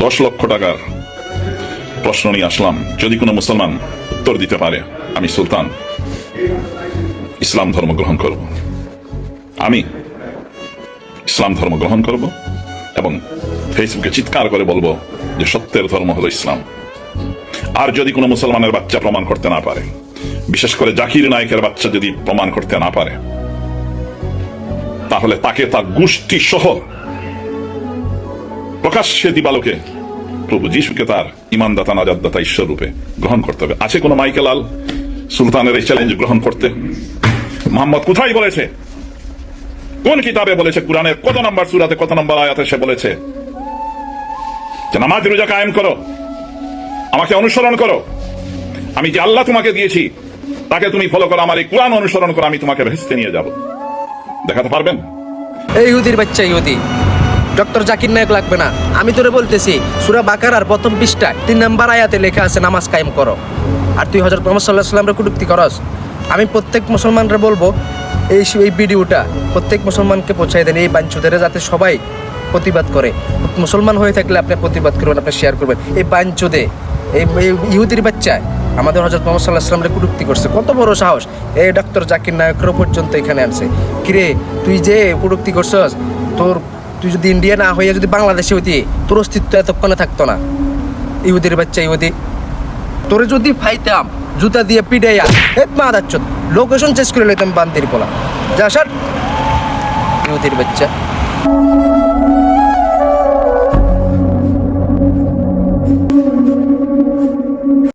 10 লক্ষ টাকার প্রশ্ন নিয়ে আসলাম। যদি কোনো মুসলমান উত্তর দিতে পারে আমি সুলতান ইসলাম ধর্ম গ্রহণ করব, আমি ইসলাম ধর্ম গ্রহণ করব এবং ফেসবুকে চিৎকার করে বলবো যে সত্যের ধর্ম হলো ইসলাম। আর যদি কোনো মুসলমানের বাচ্চা প্রমাণ করতে না পারে, বিশেষ করে জাকির নায়কের বাচ্চা যদি প্রমাণ করতে না পারে, তাহলে তাকে তার গোষ্ঠী সহ প্রকাশ্যে দিবালোকে প্রভু যিশুকে তার ইমানদাতা নাজাতদাতা ঈশ্বর রূপে গ্রহণ করতে হবে। আছে কোনো মাইকেল আল সুলতানের এই চ্যালেঞ্জ গ্রহণ করতে? মোহাম্মদ কোথায় বলেছে? কোন কিতাবে বলেছে? কুরআনের কত নম্বর সূরাতে কত নম্বর আয়াতে সে বলেছে যে নামাজ রোজা কায়েম করো, আমাকে অনুসরণ করো, আমি যে আল্লাহ তোমাকে দিয়েছি তাকে তুমি ফলো করো, আমার এই কুরআন অনুসরণ করো, আমি তোমাকে ভেস্তে নিয়ে যাব? দেখাতে পারবেন? এই ইহুদির বাচ্চা ইহুদি, ডক্টর জাকির নায়ক লাগবে না। আমি তোরে বলতেছি সূরা বাকারার প্রথম পৃষ্ঠায় 3 নম্বর আয়াতে লেখা আছে নামাজ কায়েম করো, আর তুই হযরত মুহাম্মদ সাল্লাল্লাহু আলাইহি ওয়াসাল্লামের কটূক্তি করস। আমি প্রত্যেক মুসলমানরা বলবো এই ভিডিওটা প্রত্যেক মুসলমানকে পৌঁছাই দেন, এই বাঞ্চুদের যাতে সবাই প্রতিবাদ করে। মুসলমান হয়ে থাকলে আপনি প্রতিবাদ করবেন, আপনি শেয়ার করবেন। এই বাঞ্চুদে এই ইহুদির বাচ্চায় আমাদের হযরত মুহাম্মদ সাল্লাল্লাহু আলাইহি ওয়াসাল্লামের কটূক্তি করছে। কত বড় সাহস! এই ডক্টর জাকির নায়করা পর্যন্ত এখানে আনছে। কিরে তুই যে কটূক্তি করছস, তুই যদি ইন্ডিয়া না হইয়া যদি বাংলাদেশে হইতি, তোর অস্তিত্ব এতক্ষণে থাকতো না। ইহুদির বাচ্চা ইহুদি, তোরে যদি ফাইতাম জুতা দিয়ে পিটাইয়া মা যাচ্ছ, লোকেশন চেঞ্জ করে লইতাম বান্দির পোলা। যা সার ইহুদির বাচ্চা।